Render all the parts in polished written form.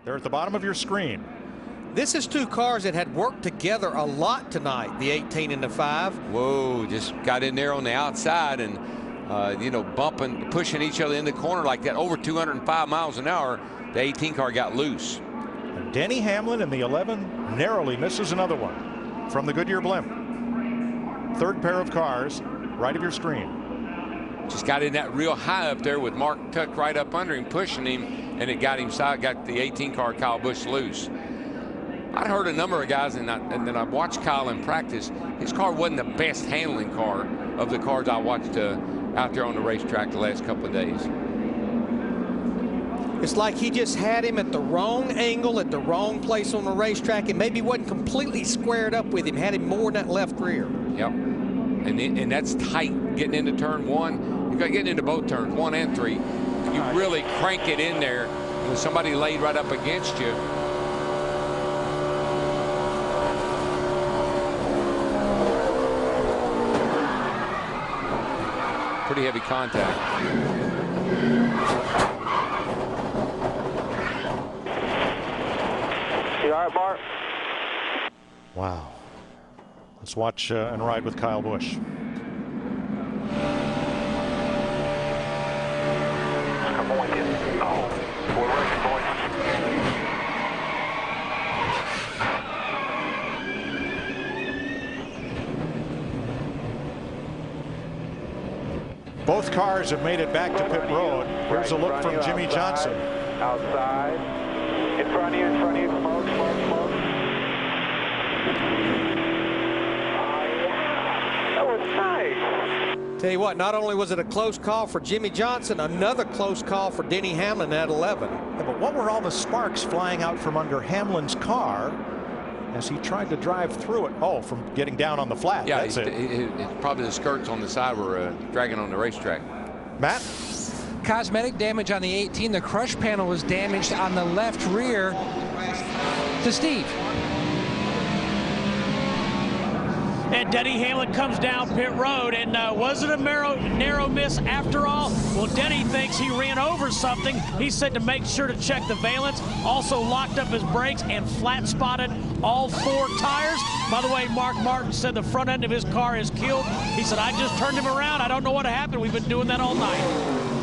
They're at the bottom of your screen. This is two cars that had worked together a lot tonight, the 18 and the 5. Whoa, just got in there on the outside and, you know, bumping, pushing each other in the corner like that. Over 205 miles an hour, the 18 car got loose. And Denny Hamlin in the 11 narrowly misses another one from the Goodyear blimp. Third pair of cars, right of your screen. Just got in that real high up there with Mark tucked right up under him, pushing him, and it got him side, got the 18 car Kyle Busch loose. I'd heard a number of guys, and then I watched Kyle in practice. His car wasn't the best handling car of the cars I watched out there on the racetrack the last couple of days. It's like he just had him at the wrong angle, at the wrong place on the racetrack, and maybe wasn't completely squared up with him, had him more in that left rear. Yep. And that's tight getting into turn 1. You got getting into both turns, 1 and 3. You really crank it in there with somebody laid right up against you. Pretty heavy contact. You all right, Mark? Wow. Let's watch and ride with Kyle Busch. I'm on you. Oh, we're racing, boys. Both cars have made it back to pit road. Here's a look from Jimmy Johnson. Outside. In front of you, smoke, smoke, smoke. That was nice. Tell you what, not only was it a close call for Jimmy Johnson, another close call for Denny Hamlin at 11. Yeah, but what were all the sparks flying out from under Hamlin's car as he tried to drive through it? Oh, from getting down on the flat. Yeah, that's it. Probably the skirts on the side were dragging on the racetrack. Matt? Cosmetic damage on the 18. The crush panel was damaged on the left rear to Steve. And Denny Hamlin comes down pit road, and was it a narrow miss after all? Well, Denny thinks he ran over something. He said to make sure to check the valence, also locked up his brakes and flat spotted all 4 tires. By the way, Mark Martin said the front end of his car is killed. He said, I just turned him around. I don't know what happened. We've been doing that all night.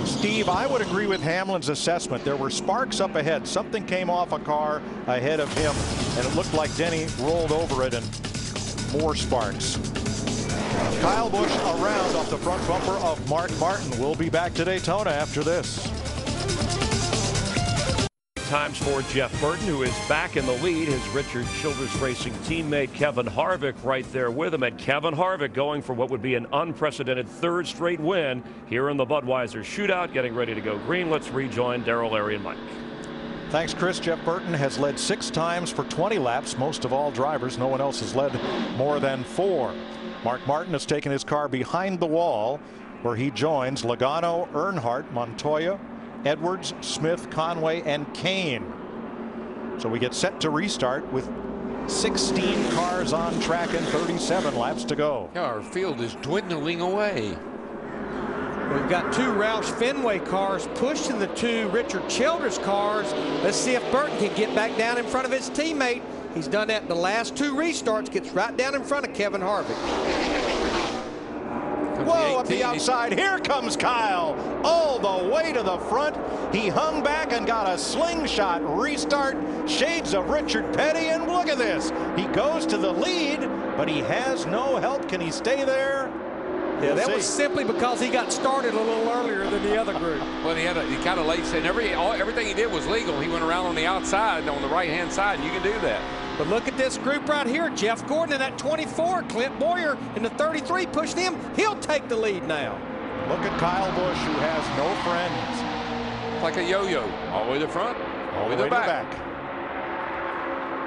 Steve, I would agree with Hamlin's assessment. There were sparks up ahead. Something came off a car ahead of him, and it looked like Denny rolled over it, and more sparks. Kyle Busch around off the front bumper of Mark Martin. We'll be back to Daytona after this. Times for Jeff Burton, who is back in the lead. His Richard Childress Racing teammate Kevin Harvick right there with him. And Kevin Harvick going for what would be an unprecedented 3rd straight win here in the Budweiser Shootout, getting ready to go green. Let's rejoin Darrell, Larry, and Mike. Thanks, Chris. Jeff Burton has led 6 times for 20 laps, most of all drivers. No one else has led more than 4. Mark Martin has taken his car behind the wall, where he joins Logano, Earnhardt, Montoya, Edwards, Smith, Conway, and Kane. So we get set to restart with 16 cars on track and 37 laps to go. Yeah, our field is dwindling away. We've got 2 Roush Fenway cars pushing the 2 Richard Childress cars. Let's see if Burton can get back down in front of his teammate. He's done that in the last 2 restarts, gets right down in front of Kevin Harvick. Whoa, up the outside. Here comes Kyle all the way to the front. He hung back and got a slingshot restart. Shades of Richard Petty, and look at this. He goes to the lead, but he has no help. Can he stay there? Yeah, that was simply because he got started a little earlier than the other group. Well, he kind of late said everything he did was legal. He went around on the outside, on the right-hand side, and you can do that. But look at this group right here. Jeff Gordon in that 24, Clint Boyer in the 33 pushing him. He'll take the lead now. Look at Kyle Busch, who has no friends. Like a yo-yo, all the way to the front, all the way to the back.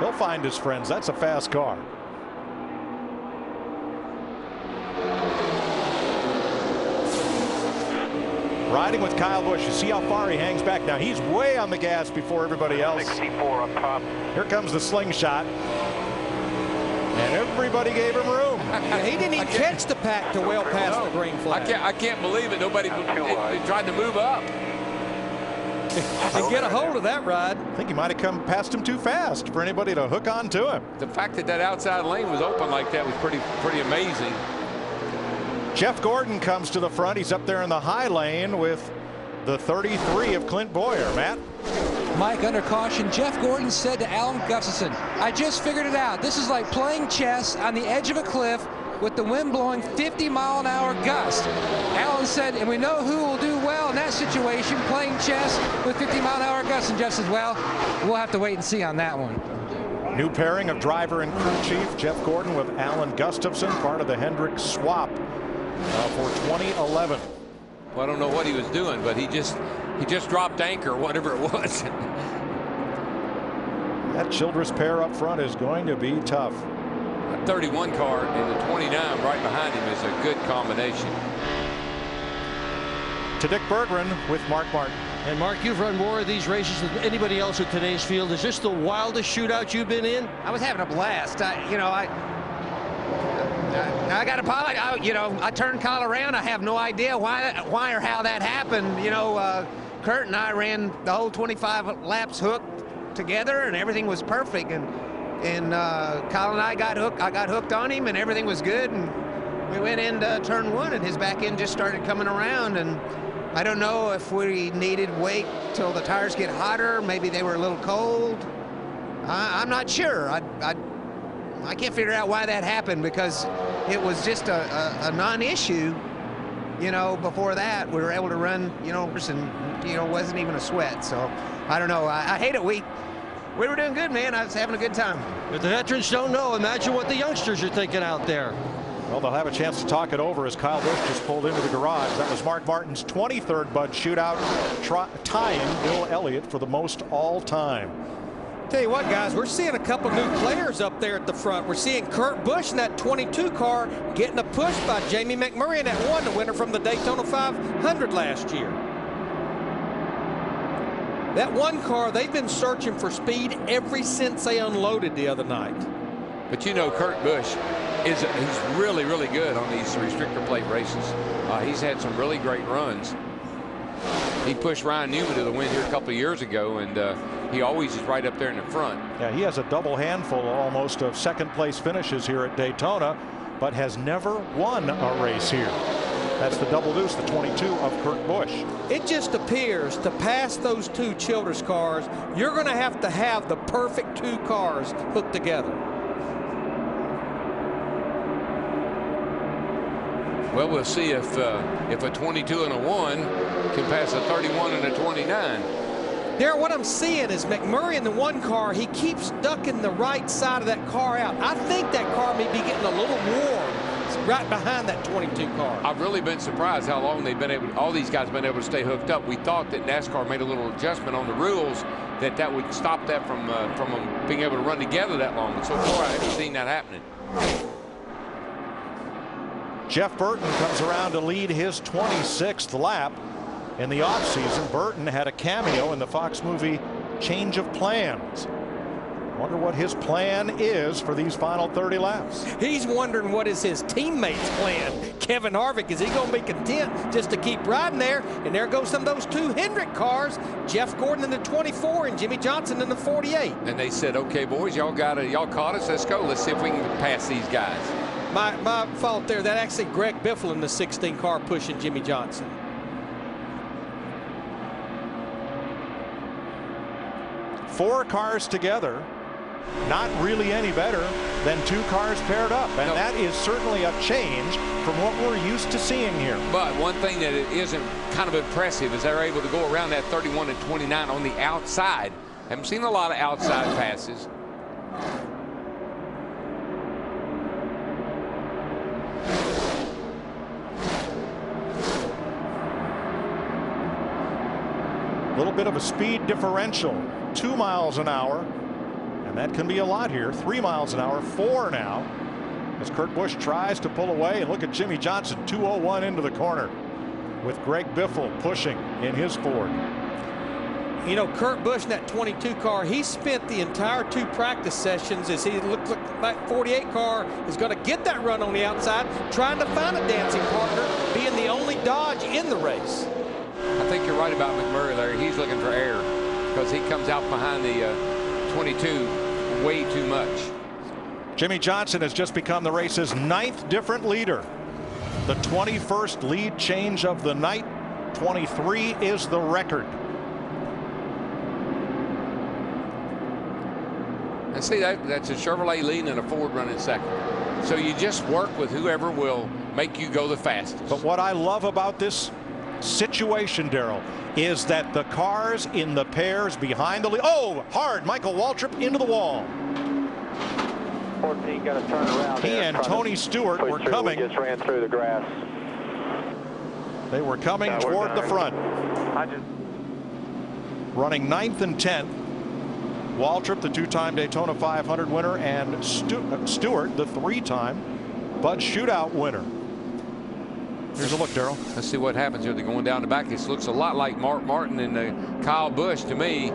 He'll find his friends. That's a fast car. Riding with Kyle Busch. You see how far he hangs back now. He's way on the gas before everybody else. 64 up top. Here comes the slingshot. And everybody gave him room. Yeah, he didn't even catch the pack to well past the green flag. I can't believe it. Nobody tried to move up. And get a hold of that ride. think he might have come past him too fast for anybody to hook on to him. The fact that that outside lane was open like that was pretty amazing. Jeff Gordon comes to the front. He's up there in the high lane with the 33 of Clint Boyer. Matt? Mike, under caution, Jeff Gordon said to Alan Gustafson, I just figured it out. This is like playing chess on the edge of a cliff with the wind blowing 50-mile-an-hour gust. Alan said, and we know who will do well in that situation, playing chess with 50-mile-an-hour gusts. And Jeff says, well, we'll have to wait and see on that one. New pairing of driver and crew chief, Jeff Gordon with Alan Gustafson, part of the Hendrick swap for 2011. Well, I don't know what he was doing, but he just dropped anchor, whatever it was. That Childress pair up front is going to be tough. A 31 car and the 29 right behind him is a good combination. To Dick Berggren with Mark Martin. And Mark, you've run more of these races than anybody else at today's field. Is this the wildest shootout you've been in? I was having a blast. I got to apologize. I turned Kyle around. I have no idea why or how that happened. Kurt and I ran the whole 25 laps hooked together, and everything was perfect. And Kyle and I got hooked. I got hooked on him, and everything was good. And we went into turn one, and his back end just started coming around. And I don't know if we needed to wait till the tires get hotter. Maybe they were a little cold. I'm not sure. I can't figure out why that happened, because it was just a non-issue. Before that, we were able to run, and wasn't even a sweat. So I don't know. I hate it. We were doing good, man. I was having a good time. But the veterans don't know. Imagine what the youngsters are thinking out there. Well, they'll have a chance to talk it over as Kyle Busch just pulled into the garage. That was Mark Martin's 23rd Bud Shootout, tying Bill Elliott for the most all time. Tell you what, guys, we're seeing a couple new players up there at the front. We're seeing Kurt Busch in that 22 car getting a push by Jamie McMurray in that one, the winner from the Daytona 500 last year. That one car, they've been searching for speed ever since they unloaded the other night. But Kurt Busch he's really, really good on these restrictor plate races. He's had some really great runs. He pushed Ryan Newman to the win here a couple of years ago, and he always is right up there in the front. Yeah, he has a double handful almost of second place finishes here at Daytona, but has never won a race here. That's the double deuce, the 22 of Kurt Busch. It just appears to pass those two Childress cars, you're going to have the perfect two cars hooked together. Well, we'll see if a 22 and a 1 can pass a 31 and a 29. Darryl, what I'm seeing is McMurray in the one car, he keeps ducking the right side of that car out. I think that car may be getting a little warm right behind that 22 car. I've really been surprised how long they've been able, all these guys have been able to stay hooked up. We thought that NASCAR made a little adjustment on the rules that would stop that from them being able to run together that long. And so far, I haven't seen that happening. Jeff Burton comes around to lead his 26th lap. In the offseason, Burton had a cameo in the Fox movie Change of Plans. Wonder what his plan is for these final 30 laps. He's wondering what is his teammates' plan. Kevin Harvick, is he going to be content just to keep riding there? And there goes some of those two Hendrick cars. Jeff Gordon in the 24 and Jimmy Johnson in the 48. And they said, okay, boys, y'all caught us. Let's go. Let's see if we can pass these guys. My fault there. That actually Greg Biffle in the 16 car pushing Jimmy Johnson. Four cars together, not really any better than two cars paired up, and that is certainly a change from what we're used to seeing here. But one thing that isn't kind of impressive is they're able to go around that 31 and 29 on the outside. Haven't seen a lot of outside passes. A little bit of a speed differential, 2 miles an hour, and that can be a lot here. 3 miles an hour, 4 now, as Kurt Busch tries to pull away. And look at Jimmy Johnson, 201 into the corner, with Greg Biffle pushing in his Ford. Kurt Busch in that 22 car, he spent the entire 2 practice sessions as he looked like that 48 car is going to get that run on the outside, trying to find a dancing partner, being the only Dodge in the race. I think you're right about McMurray there. He's looking for air because he comes out behind the 22 way too much. Jimmy Johnson has just become the race's 9th different leader. The 21st lead change of the night. 23 is the record. And see, that's a Chevrolet leading and a Ford running second. So you just work with whoever will make you go the fastest. But what I love about this situation, Darrell, is that the cars in the pairs behind the lead. Oh, hard. Michael Waltrip into the wall. 14 got to turn around. He and Tony Stewart were coming. We just ran through the grass. They were coming toward the front. Running 9th and 10th. Waltrip, the 2-time Daytona 500 winner, and Stewart, the 3-time Bud Shootout winner. Here's a look, Darrell. Let's see what happens here. They're going down the back. This looks a lot like Mark Martin and Kyle Busch to me.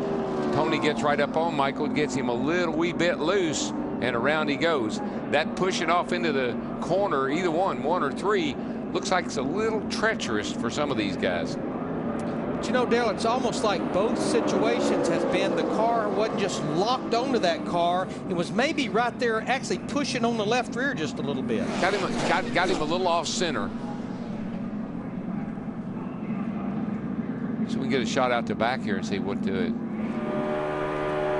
Tony gets right up on Michael, gets him a little wee bit loose, and around he goes. That pushing off into the corner, either one or three, looks like it's a little treacherous for some of these guys. But you know, Dale, it's almost like both situations has been the car wasn't just locked onto that car. It was maybe right there actually pushing on the left rear just a little bit. Got him a little off center. So we can get a shot out the back here and see what to it.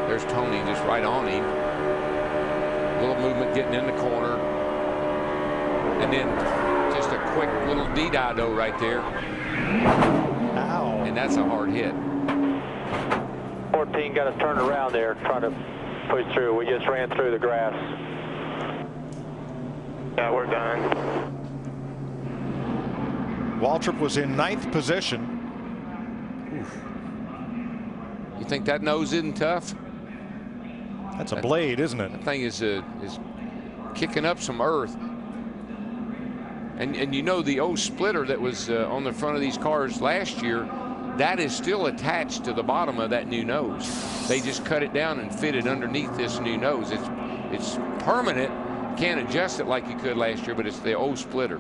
There's Tony just right on him. A little movement getting in the corner. And then just a quick little D-dido right there. Ow. And that's a hard hit. 14 got to turn around there, trying to push through. We just ran through the grass. Yeah, we're done. Waltrip was in 9th position. Oof. You think that nose isn't tough? That's a blade, isn't it? That thing is kicking up some earth. And you know, the old splitter that was on the front of these cars last year, that is still attached to the bottom of that new nose. They just cut it down and fit it underneath this new nose. It's permanent. Can't adjust it like you could last year, but it's the old splitter.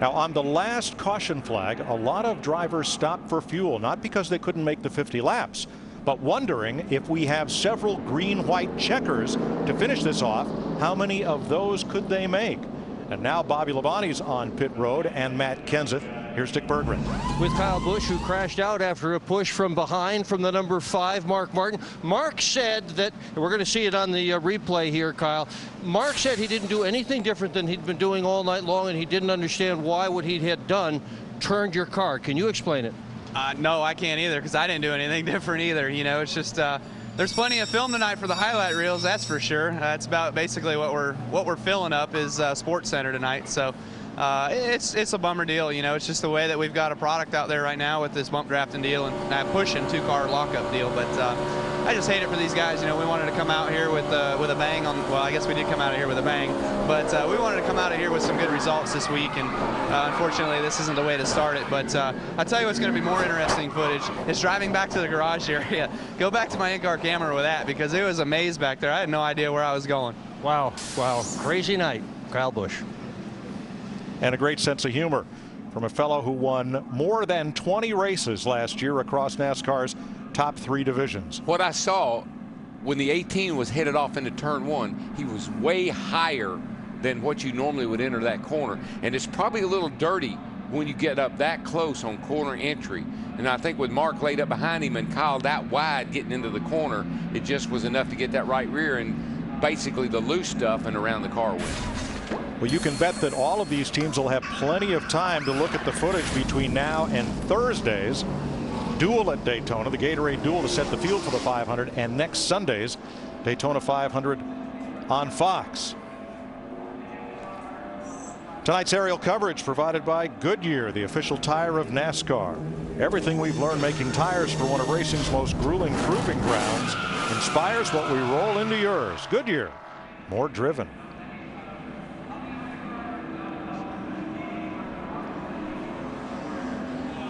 Now, on the last caution flag, a lot of drivers stopped for fuel, not because they couldn't make the 50 laps, but wondering if we have several green-white checkers to finish this off, how many of those could they make? And now Bobby Labonte's on pit road, and Matt Kenseth. Here's Dick Berggren. With Kyle Busch, who crashed out after a push from behind from the number 5, Mark Martin. Mark said that, we're going to see it on the replay here, Kyle. Mark said he didn't do anything different than he'd been doing all night long, and he didn't understand why what he had done turned your car. Can you explain it? No, I can't either, because I didn't do anything different either. You know, it's just there's plenty of film tonight for the highlight reels, that's for sure. It's about basically what we're filling up is Sports Center tonight. So it's a bummer deal. You know, it's just the way that we've got a product out there right now with this bump drafting deal and pushing 2-car lockup deal. But I just hate it for these guys. You know, we wanted to come out here with a bang on. Well, I guess we did come out of here with a bang, but we wanted to come out of here with some good results this week. And unfortunately, this isn't the way to start it. But I'll tell you what's going to be more interesting footage is driving back to the garage area. Go back to my in-car camera with that, because it was a maze back there. I had no idea where I was going. Wow, wow, crazy night, Kyle Busch. And a great sense of humor from a fellow who won more than 20 races last year across NASCAR's top 3 divisions. What I saw when the 18 was headed off into turn 1, he was way higher than what you normally would enter that corner. And it's probably a little dirty when you get up that close on corner entry. And I think with Mark laid up behind him and Kyle that wide getting into the corner, it just was enough to get that right rear and basically the loose stuff and around the car with. Well, you can bet that all of these teams will have plenty of time to look at the footage between now and Thursday's duel at Daytona, the Gatorade duel to set the field for the 500, and next Sunday's Daytona 500 on Fox. Tonight's aerial coverage provided by Goodyear, the official tire of NASCAR. Everything we've learned making tires for one of racing's most grueling proving grounds inspires what we roll into yours. Goodyear, more driven.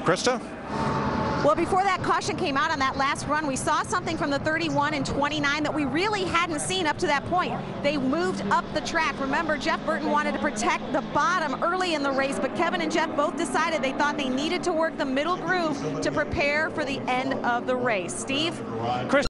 Krista? Well, before that caution came out on that last run, we saw something from the 31 and 29 that we really hadn't seen up to that point. They moved up the track. Remember, Jeff Burton wanted to protect the bottom early in the race, but Kevin and Jeff both decided they thought they needed to work the middle groove to prepare for the end of the race. Steve? Chris